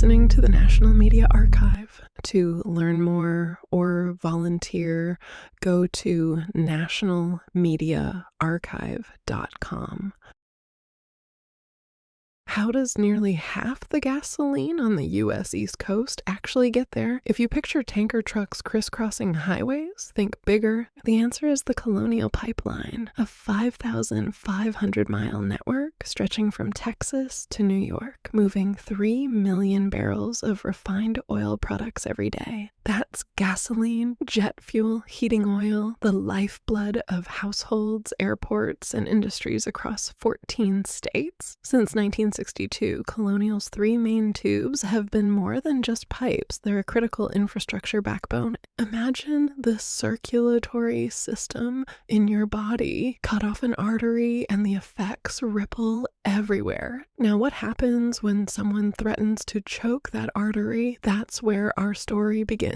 listening to the National Media Archive. To learn more or volunteer, go to nationalmediaarchive.com. How does nearly half the gasoline on the U.S. East Coast actually get there? If you picture tanker trucks crisscrossing highways, think bigger. The answer is the Colonial Pipeline, a 5,500-mile network stretching from Texas to New York, moving 3 million barrels of refined oil products every day. That's gasoline, jet fuel, heating oil, the lifeblood of households, airports, and industries across 14 states. Since 1962, Colonial's 3 main tubes have been more than just pipes. They're a critical infrastructure backbone. Imagine the circulatory system in your body. Cut off an artery and the effects ripple everywhere. Now, what happens when someone threatens to choke that artery? That's where our story begins.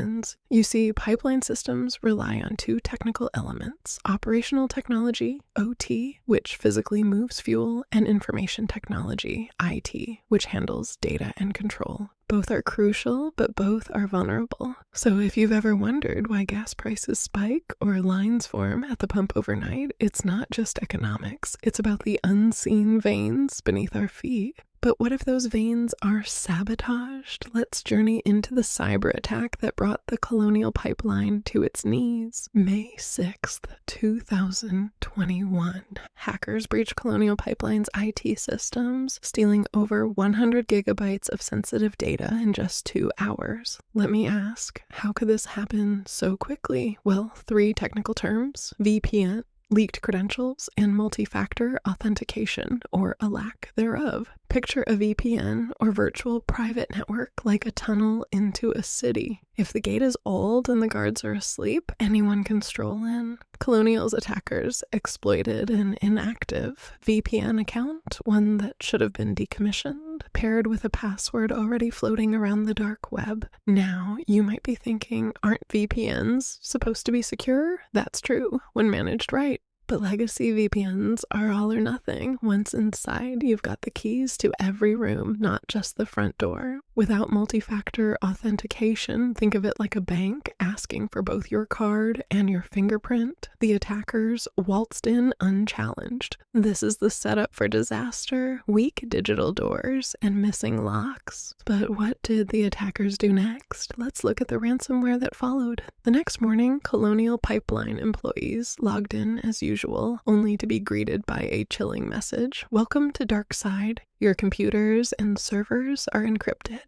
You see, pipeline systems rely on 2 technical elements: operational technology, OT, which physically moves fuel, and information technology, IT, which handles data and control. Both are crucial, but both are vulnerable. So if you've ever wondered why gas prices spike or lines form at the pump overnight, it's not just economics. It's about the unseen veins beneath our feet. But what if those veins are sabotaged? Let's journey into the cyberattack that brought the Colonial Pipeline to its knees. May 6th, 2021. Hackers breached Colonial Pipeline's IT systems, stealing over 100 gigabytes of sensitive data in just 2 hours. Let me ask, how could this happen so quickly? Well, 3 technical terms: VPN, leaked credentials, and multi-factor authentication, or a lack thereof. Picture a VPN, or virtual private network, like a tunnel into a city. If the gate is old and the guards are asleep, anyone can stroll in. Colonial's attackers exploited an inactive VPN account, one that should have been decommissioned, paired with a password already floating around the dark web. Now, you might be thinking, aren't VPNs supposed to be secure? That's true, when managed right. But legacy VPNs are all or nothing. Once inside, you've got the keys to every room, not just the front door. Without multi-factor authentication, think of it like a bank asking for both your card and your fingerprint. The attackers waltzed in unchallenged. This is the setup for disaster: weak digital doors and missing locks. But what did the attackers do next? Let's look at the ransomware that followed. The next morning, Colonial Pipeline employees logged in as usual, only to be greeted by a chilling message: "Welcome to Dark Side. Your computers and servers are encrypted."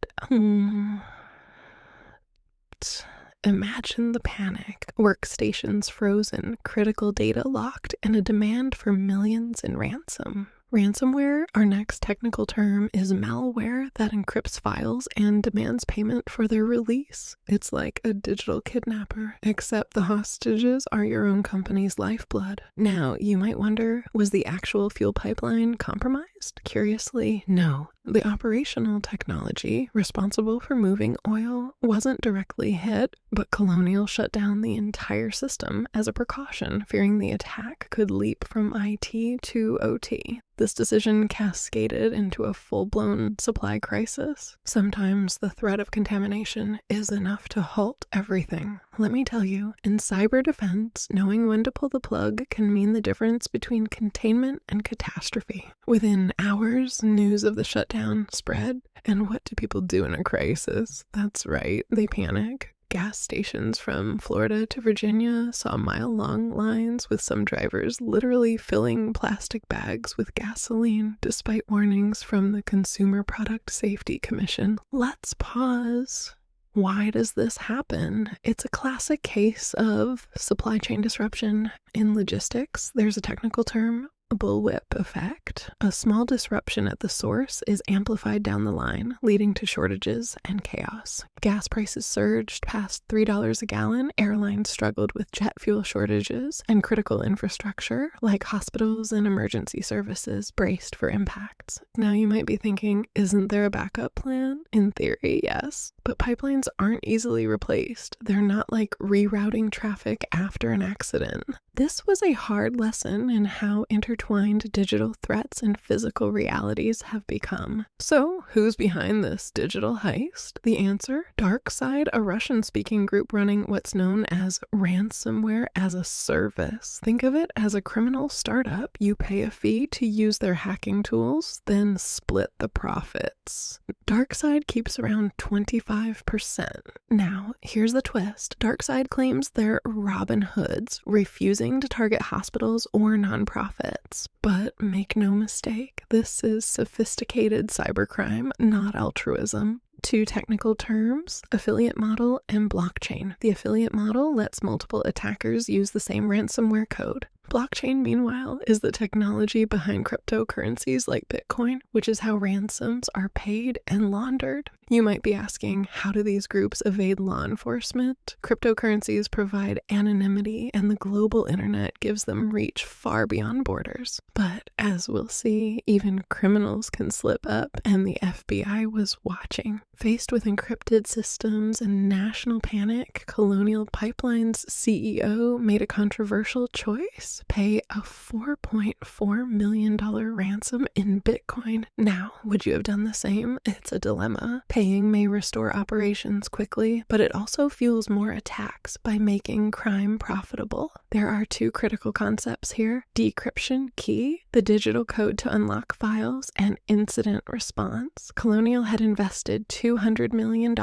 Imagine the panic. Workstations frozen, critical data locked, and a demand for millions in ransom. Ransomware, our next technical term, is malware that encrypts files and demands payment for their release. It's like a digital kidnapper, except the hostages are your own company's lifeblood. Now, you might wonder, was the actual fuel pipeline compromised? Curiously, no. The operational technology responsible for moving oil wasn't directly hit, but Colonial shut down the entire system as a precaution, fearing the attack could leap from IT to OT. This decision cascaded into a full-blown supply crisis. Sometimes the threat of contamination is enough to halt everything. Let me tell you, in cyber defense, knowing when to pull the plug can mean the difference between containment and catastrophe. Within hours, news of the shutdown spread. And what do people do in a crisis? That's right, they panic. Gas stations from Florida to Virginia saw mile-long lines, with some drivers literally filling plastic bags with gasoline, despite warnings from the Consumer Product Safety Commission. Let's pause. Why does this happen? It's a classic case of supply chain disruption. In logistics, there's a technical term: a bullwhip effect. A small disruption at the source is amplified down the line, leading to shortages and chaos. Gas prices surged past $3 a gallon, airlines struggled with jet fuel shortages, and critical infrastructure, like hospitals and emergency services, braced for impacts. Now you might be thinking, isn't there a backup plan? In theory, yes, but pipelines aren't easily replaced. They're not like rerouting traffic after an accident. This was a hard lesson in how interchangeable intertwined digital threats and physical realities have become. So, who's behind this digital heist? The answer? DarkSide, a Russian-speaking group running what's known as ransomware as a service. Think of it as a criminal startup. You pay a fee to use their hacking tools, then split the profits. DarkSide keeps around 25%. Now, here's the twist. DarkSide claims they're Robin Hoods, refusing to target hospitals or nonprofits. But make no mistake, this is sophisticated cybercrime, not altruism. Two technical terms, affiliate model and blockchain. The affiliate model lets multiple attackers use the same ransomware code. Blockchain, meanwhile, is the technology behind cryptocurrencies like Bitcoin, which is how ransoms are paid and laundered. You might be asking, how do these groups evade law enforcement? Cryptocurrencies provide anonymity, and the global internet gives them reach far beyond borders. But as we'll see, even criminals can slip up, and the FBI was watching. Faced with encrypted systems and national panic, Colonial Pipeline's CEO made a controversial choice: pay a $4.4 million ransom in Bitcoin. Now, would you have done the same? It's a dilemma. Paying may restore operations quickly, but it also fuels more attacks by making crime profitable. There are two critical concepts here: decryption key, the digital code to unlock files, and incident response. Colonial had invested $200 million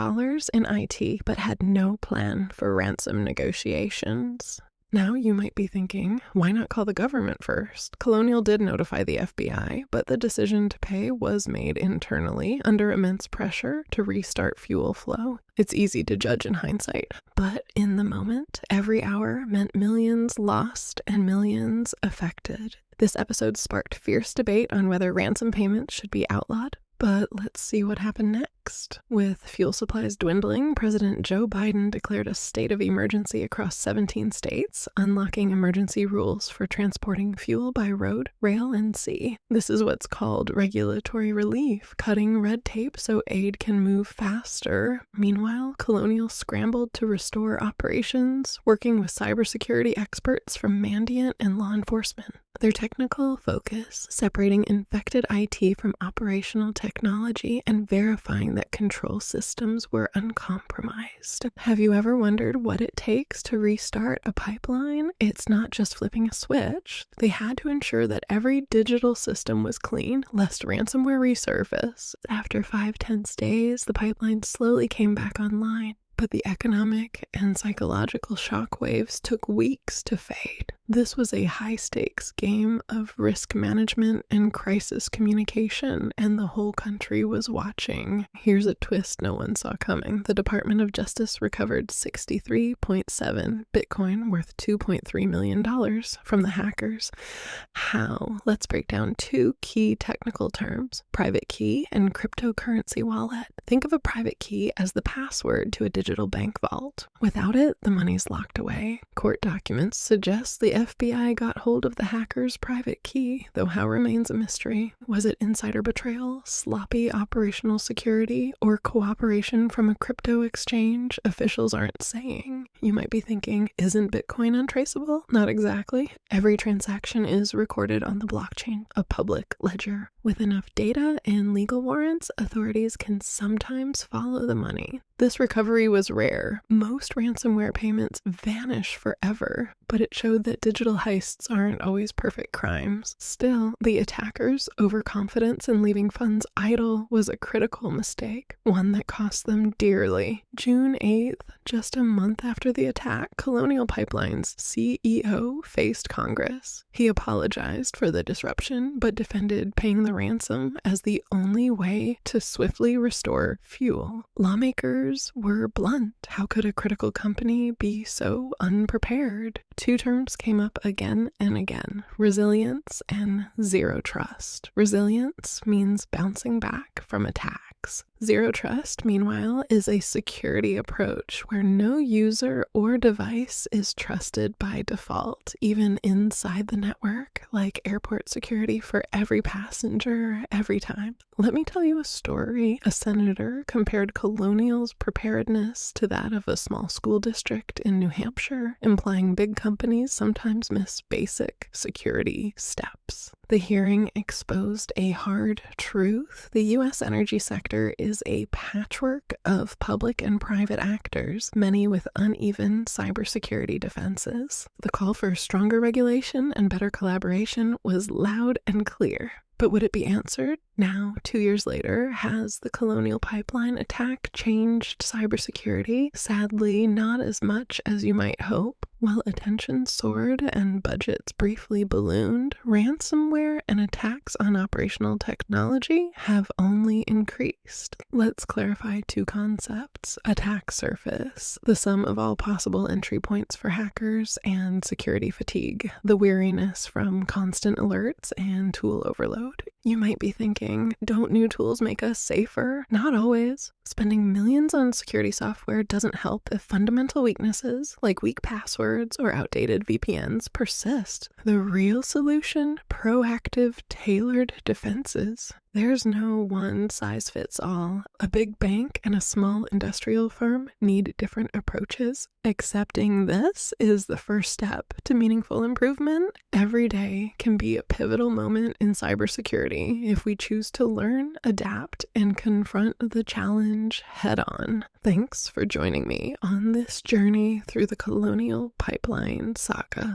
in IT, but had no plan for ransom negotiations. Now you might be thinking, why not call the government first? Colonial did notify the FBI, but the decision to pay was made internally under immense pressure to restart fuel flow. It's easy to judge in hindsight, but in the moment, every hour meant millions lost and millions affected. This episode sparked fierce debate on whether ransom payments should be outlawed. But let's see what happened next. With fuel supplies dwindling, President Joe Biden declared a state of emergency across 17 states, unlocking emergency rules for transporting fuel by road, rail, and sea. This is what's called regulatory relief, cutting red tape so aid can move faster. Meanwhile, Colonial scrambled to restore operations, working with cybersecurity experts from Mandiant and law enforcement. Their technical focus, separating infected IT from operational technology and verifying that control systems were uncompromised. Have you ever wondered what it takes to restart a pipeline? It's not just flipping a switch. They had to ensure that every digital system was clean, lest ransomware resurface. After 5 tense days, the pipeline slowly came back online. But the economic and psychological shockwaves took weeks to fade. This was a high-stakes game of risk management and crisis communication, and the whole country was watching. Here's a twist no one saw coming. The Department of Justice recovered 63.7 Bitcoin worth $2.3 million from the hackers. How? Let's break down two key technical terms: private key and cryptocurrency wallet. Think of a private key as the password to a digital bank vault. Without it, the money's locked away. Court documents suggest the FBI got hold of the hacker's private key, though how remains a mystery. Was it insider betrayal, sloppy operational security, or cooperation from a crypto exchange? Officials aren't saying. You might be thinking, isn't Bitcoin untraceable? Not exactly. Every transaction is recorded on the blockchain, a public ledger. With enough data and legal warrants, authorities can sometimes follow the money. This recovery was rare. Most ransomware payments vanish forever, but it showed that digital heists aren't always perfect crimes. Still, the attackers' overconfidence in leaving funds idle was a critical mistake, one that cost them dearly. June 8th, just a month after the attack, Colonial Pipeline's CEO faced Congress. He apologized for the disruption, but defended paying the ransom as the only way to swiftly restore fuel. Lawmakers were blunt. How could a critical company be so unprepared? Two terms came up again and again: resilience and zero trust. Resilience means bouncing back from attacks. Zero trust, meanwhile, is a security approach where no user or device is trusted by default, even inside the network, like airport security for every passenger, every time. Let me tell you a story. A senator compared Colonial's preparedness to that of a small school district in New Hampshire, implying big companies sometimes miss basic security steps. The hearing exposed a hard truth. The U.S. energy sector is a patchwork of public and private actors, many with uneven cybersecurity defenses. The call for stronger regulation and better collaboration was loud and clear. But would it be answered? Now, 2 years later, has the Colonial Pipeline attack changed cybersecurity? Sadly, not as much as you might hope. While attention soared and budgets briefly ballooned, ransomware and attacks on operational technology have only increased. Let's clarify two concepts: attack surface, the sum of all possible entry points for hackers, and security fatigue, the weariness from constant alerts and tool overload. You might be thinking, don't new tools make us safer? Not always. Spending millions on security software doesn't help if fundamental weaknesses, like weak passwords or outdated VPNs, persist. The real solution? Proactive, tailored defenses. There's no one-size-fits-all. A big bank and a small industrial firm need different approaches. Accepting this is the first step to meaningful improvement. Every day can be a pivotal moment in cybersecurity if we choose to learn, adapt, and confront the challenge head-on. Thanks for joining me on this journey through the Colonial Pipeline saga.